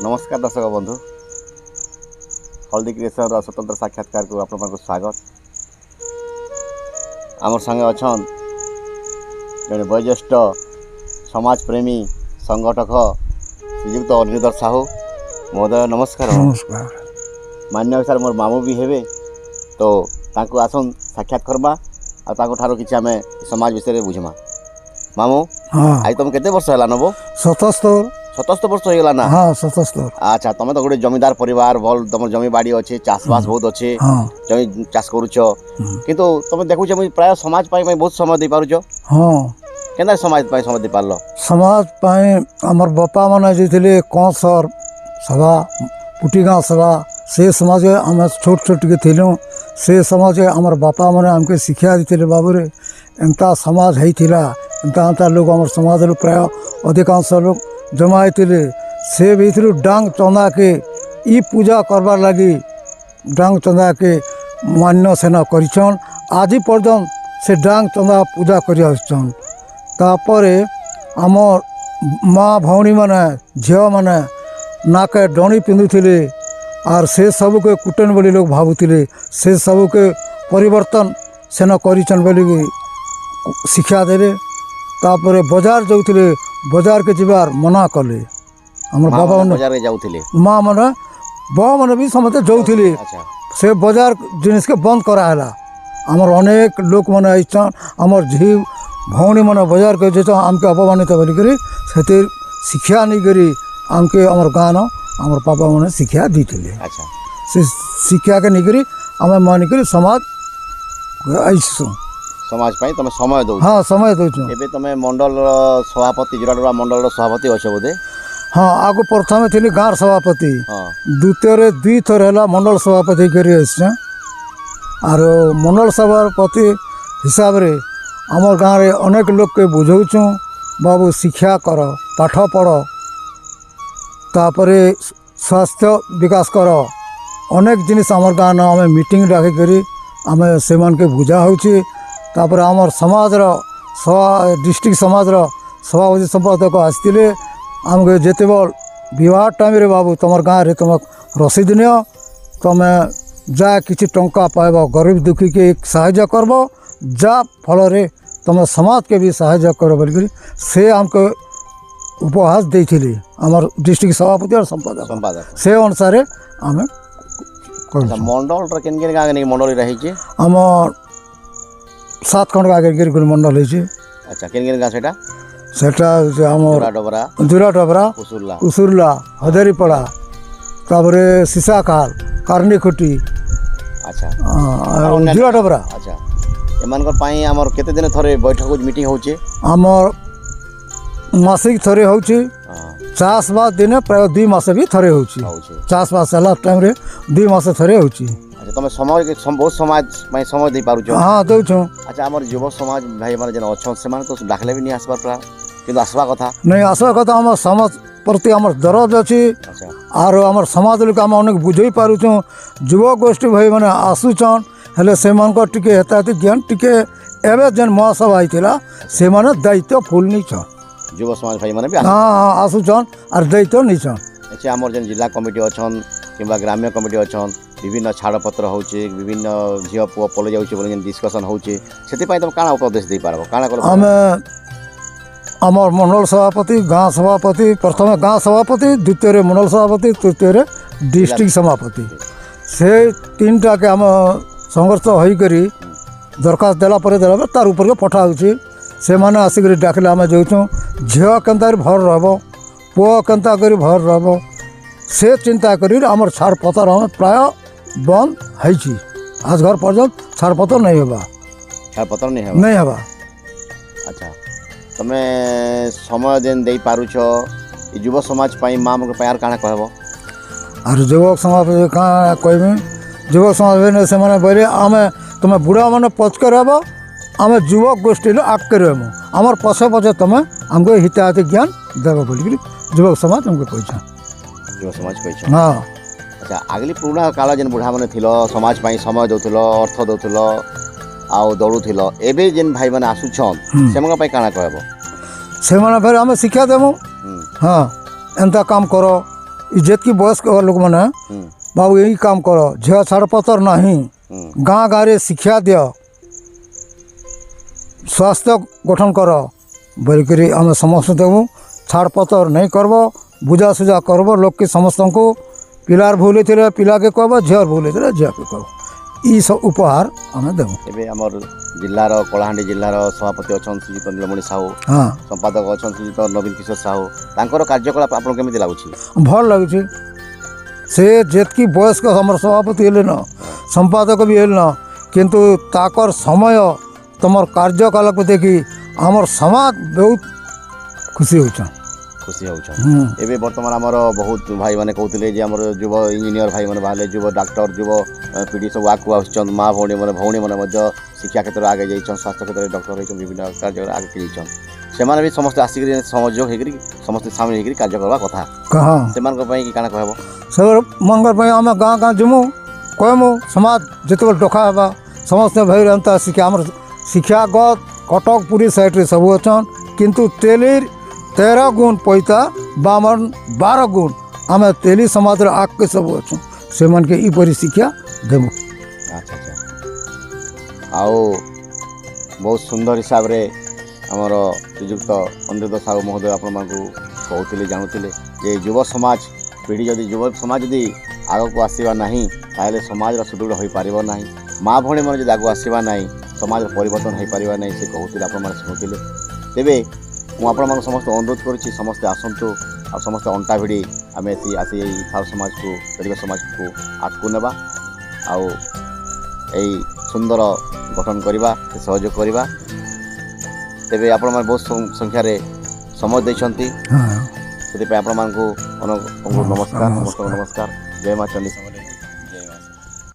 नमस्कार दर्शक बंधु हल्दी क्रिएशन स्वतंत्र साक्षात्कार को आप स्वागत। आम संगे अच्छा जड़े वयोज्येष्ठ समाज प्रेमी संगठक श्रीजुक्त अनिरुद्ध साहू महोदय नमस्कार। नमस्कार। मान्य सर मोर मामू भी हेबे तो तांको आसन साक्षात करबा आ तांको ठारो किछि आमे समाज विषय रे बुझमा। मामू हाँ आई तुम केते वर्ष होला नबो? 77 77 वर्ष होइगला ना? हाँ 77। अच्छा तुम तो गोटे जमीदार परिवार भल तुम जमी बाड़ी अच्छे चाषबास बहुत अच्छे हाँ जमी चाष करुच किंतु तुम देखुच प्राय समाज पाई बहुत समय दे पारुच। हाँ केना समाज पाई समय दे पारलो? समाज पाए आमर बापा माने जेथिले कंसर सभा पुटीगाँ सभा से समाज आम छोट छोट के थिलु से समाज आमर बापा माने आमके शिक्षा देथिले बाबूरे एंता समाज हैथिला एंता लोग आमर समाज प्राय अधिकांश लोग जमा होते से भीतर डांग चंदा के ई पूजा करबार लगी डांग चंदा के मान्य सेना करिछन आज पर्यंत से डांग चंदा पूजा करि आछन। तापरे आमर माँ भौणी माने झियो माने नाके डणी पिंधुथिले आर से सब के कुटन बोली लोग भावुथिले से सब के परिवर्तन सेना करिछन बोली शिक्षा देले। तापरे बाजार जाउथिले बाजार के जीवार मना कले हमर बाबा माने बाजार रे जाउथिले माँ माने बाबा माने भी समझते जाउथिले अच्छा से बाजार जिनिस के बंद कराला। हमर अनेक लोक माने आइछन हमर झी भौणी माने बाजार के जेछ आमके अपमानित बोली करी सेते शिक्षा नहीं करी आमके हमर गाँव न हमर पापा माने शिक्षा दीथिले। अच्छा से शिक्षा के नहीं करी आमे मानि करी समाज आइसु समाज पाई तुम समय दो। हाँ समय दउछु। एबे तुम मंडल सभापति जिराडोरा मंडल सभापति अच्छे बोधे? हाँ आगु प्रथमे थी गाँव सभापति हाँ द्वितीय 2 थर है मंडल सभापति करी आर मंडल सभापति हिसाब रे आमर गाँव रे अनेक लोग के बुझाऊँ बाबू शिक्षा कर पाठ पढ़ तापरे स्वास्थ्य विकास कर अनेक जिनिस आमर गाँव न आम मीटिंग डाक करी आम से बुझा होची। तापर आमर समाज सभा डिस्ट्रिक्ट समाज सभापति संपादक आसते आमके जिते बल विवाह टाइम रे बाबू तुम गाँव रे तुम रसीद नियो तुम जा किसी टंका पाइब गरीब दुखी के साहाय्य करब जा फल रे तुम समाज के भी साहाय्य कर बोल से आमको उपहास देथिले आमर डिस्ट्रिक्ट सभापति और संपादक से अनुसार आम मंडल केन केन गाँव के मंडल रही छे? आमर 7 खंड आगे गिरगुल मंडल है। अच्छा केन केन गाँव सेटा? सेटा आमर डबरा जुरा डबरा कुसुरला उसुरला हजारीपड़ा तापरे सीसाखाल कार्निखुटी अच्छा जुरा डबरा। अच्छा एमानकर पाई हमर केते दिन थरे बैठक मीटिंग होचे? आमर मासिक थरे होची चाष बास दिन प्राय 2 मास भी थरे होची चाष बास हला टाइम रे 2 मास थरे होची। अच्छा तुम समय के बहुत समाज में समय दे पारुछ? हाँ दउछु। अच्छा हमर युव समाज भाई माने जन अच्छा से माने तो दाखले भी नहीं आसबार प्रा किंतु आसबा कथा नहीं आसवा कथा हमर समाज प्रति हमर दरद अछि। अच्छा आर हमर समाज लोक हम अनेक बुझे पारुछु युवा गोष्ठी भाई माने आसुछन हेले से मानक टिके हेताति ज्ञान टिके एबे जन महासभा आइतिला से माने दायित्व फुल नहीं छ युव समाज भाई माने भी हाँ आसुछन आर दायित्व नहीं छ। अच्छा हमर जन जिला कमिटी अछन किंबा ग्राम्य कमिटी अछन विभिन्न छाड़पत्र होचे विभिन्न झियो पुओ पले जाउचे बोले जन डिस्कशन होचे सेति पाई तुम काना उपदेश दे पारबो काना कर? आमे आमर मंडल सभापति गाँव सभापति प्रथम गाँव सभापति द्वितीय मंडल सभापति तृतीय डिस्ट्रिक्ट सभापति से 3टा के आम संघर्ष होकरी दरखास्त देला तार ऊपर के पठा होची से माने आसिक डाकले आम जाऊँ झील केन्ता भर रह पुओ केन्ता कर भर रह से चिंता करी आमर छाड़ पतर हम प्राय बंद है आज घर पर्यंत छाड़ पतर नहीं होगा छाड़ पतर नहीं होगा। अच्छा तमे समय दिन दे पारुछ युव समाज पाई माँ मन पायार काना कहबो? और युवक समाज क्या कहमी युवक समाज से मैंने बोले आम तुम बुढ़ा मैंने पचके रह आम युवक गोष्ठी आगके रहमु आमर पछे पछे तुम आमको हिताहित ज्ञान देव बोल युवक समाज हमको कह युव समाज कह। हाँ अच्छा आगली पुराना काल जेन बुढ़ा मैंने थिलो समाज पाई समय दउथिलो अर्थ दउथिलो आउ दौड़ुथिलो एबे जेन भाई माने आसुछन सेमगा पाई काना कहबो? से मैंने फिर आम शिक्षा देमु हाँ एंता काम करो ଇ ଯେତ୍କି ବୟସ୍କ ଲୋକମାନେ ବାବୁ ଏଇ କାମ କର, ଝିଅ ଛାଡ଼ପତ୍ର ନାହିଁ, ଗାଁ ଗାଁରେ ଶିକ୍ଷା ଦିଅ, ସ୍ୱାସ୍ଥ୍ୟ ଗଠନ କର ବୋଲିକରି ଆମେ ସମସ୍ତେ ଦେବୁ। ଛାଡ଼ପତ୍ର ନେଇ କରବ, ବୁଝାସୁଝା କରବ ଲୋକ ସମସ୍ତଙ୍କୁ। ପିଲାର ଭୁଲ ହେଇଥିଲେ ପିଲାକେ କହିବ, ଝିଅର ଭୁଲ ହେଇଥିଲେ ଝିଅକେ କହିବ। ଇ ସବୁ ଉପହାର ଆମେ ଦେବୁ। ଏବେ ଆମର ଜିଲ୍ଲାର କଳାହାଣ୍ଡି ଜିଲ୍ଲାର ସଭାପତି ଅଛନ୍ତି ଶ୍ରୀଯୁକ୍ତ ନୀଳମଣି ସାହୁ, ହଁ, ସମ୍ପାଦକ ଅଛନ୍ତି ଶ୍ରୀଯୁକ୍ତ ନବୀନ କିଶୋର ସାହୁ, ତାଙ୍କର କାର୍ଯ୍ୟକଳାପ ଆପଣଙ୍କୁ କେମିତି ଲାଗୁଛି? ଭଲ ଲାଗୁଛି। ସେ ଯେତ୍କି ବୟସ୍କ ଆମର ସଭାପତି ହେଲେ ନ, ସମ୍ପାଦକ ବି ହେଲେ ନ, କିନ୍ତୁ ତାକର ସମୟ ତୁମର କାର୍ଯ୍ୟକଳାପକୁ ଦେଖି ଆମର ସମାଜ ବହୁତ ଖୁସି ହେଉଛନ୍। ଖୁସି ହେଉଛନ୍। ଏବେ ବର୍ତ୍ତମାନ ଆମର ବହୁତ ଭାଇମାନେ କହୁଥିଲେ ଯେ ଆମର ଯୁବ ଇଞ୍ଜିନିୟର ଭାଇମାନେ ବାହାରିଲେ, ଯୁବ ଡାକ୍ତର, ଯୁବ ପିଢ଼ି ସବୁ ଆଗକୁ ଆସୁଛନ୍। ମା ଭଉଣୀମାନେ ମଧ୍ୟ ଶିକ୍ଷା କ୍ଷେତ୍ରରେ ଆଗେ ଯାଇଛନ୍, ସ୍ୱାସ୍ଥ୍ୟ କ୍ଷେତ୍ରରେ ଡକ୍ଟର ହେଇଛନ୍, ବିଭିନ୍ନ କାର୍ଯ୍ୟରେ ଆଗକେ ଯାଇଛନ୍। ସେମାନେ ବି ସମସ୍ତେ ଆସିକିରି ସହଯୋଗ ହେଇକରି ସମସ୍ତେ ସାମିଲ ହେଇକରି କାର୍ଯ୍ୟ କରିବା କଥା। ହଁ, ସେମାନଙ୍କ ପାଇଁ କି କାଣା କହିବ? ସେମାନଙ୍କର ପାଇଁ ଆମେ ଗାଁ ଗାଁ ଯିମୁ, କହିମୁ। ସମାଜ ଯେତେବେଳେ ଡକା ହେବା ସମସ୍ତେ ଭାଇ ଏନ୍ତା ଶିକ୍ଷା, ଆମର ଶିକ୍ଷାଗତ କଟକ ପୁରୀ ସାଇଡ଼୍ରେ ସବୁ ଅଛନ୍, କିନ୍ତୁ ତେଲିର 13 ଗୁଣ ପଇତା ବାମନ 12 ଗୁଣ ଆମେ ତେଲି ସମାଜର ଆଗକେ ସବୁ ଅଛୁଁ। ସେମାନକେ ଏପରି ଶିକ୍ଷା ଦେବୁ। ଆଚ୍ଛା ଆଚ୍ଛା। ଆଉ ବହୁତ ସୁନ୍ଦର ହିସାବରେ ଆମର ଶ୍ରୀଯୁକ୍ତ ଅନିରୁଦ୍ଧ ସାହୁ ମହୋଦୟ ଆପଣମାନଙ୍କୁ କହୁଥିଲେ, ଜାଣୁଥିଲେ ଯେ ଯୁବ ସମାଜ ପିଢ଼ି ଯୁବ ସମାଜ ଯଦି ଆଗକୁ ଆସିବା ନାହିଁ ତାହେଲେ ସମାଜର ସୁଦୃଢ଼ ହୋଇପାରିବ ନାହିଁ। ମା ଭଉଣୀମାନେ ଯଦି ଆଗକୁ ଆସିବା ନାହିଁ ସମାଜର ପରିବର୍ତ୍ତନ ହୋଇପାରିବ ନାହିଁ। ସେ କହୁଥିଲେ, ଆପଣମାନେ ଶୁଣୁଥିଲେ। ତେବେ ମୁଁ ଆପଣମାନଙ୍କୁ ସମସ୍ତେ ଅନୁରୋଧ କରୁଛି, ସମସ୍ତେ ଆସନ୍ତୁ ଆଉ ସମସ୍ତେ ଅଣ୍ଟା ଭିଡ଼ି ଆମେ ଆସି ଏଇ ସାହୁ ସମାଜକୁ, ପରିବେଶ ସମାଜକୁ ଆଗକୁ ନେବା ଆଉ ଏଇ ସୁନ୍ଦର ଗଠନ କରିବା, ସହଯୋଗ କରିବା। ତେବେ ଆପଣମାନେ ବହୁତ ସଂଖ୍ୟାରେ ସମୟ ଦେଇଛନ୍ତି, ସେଥିପାଇଁ ଆପଣମାନଙ୍କୁ ନମସ୍କାର, ସମସ୍ତଙ୍କୁ ନମସ୍କାର। ଜୟ ମା ଚଣ୍ଡୀ।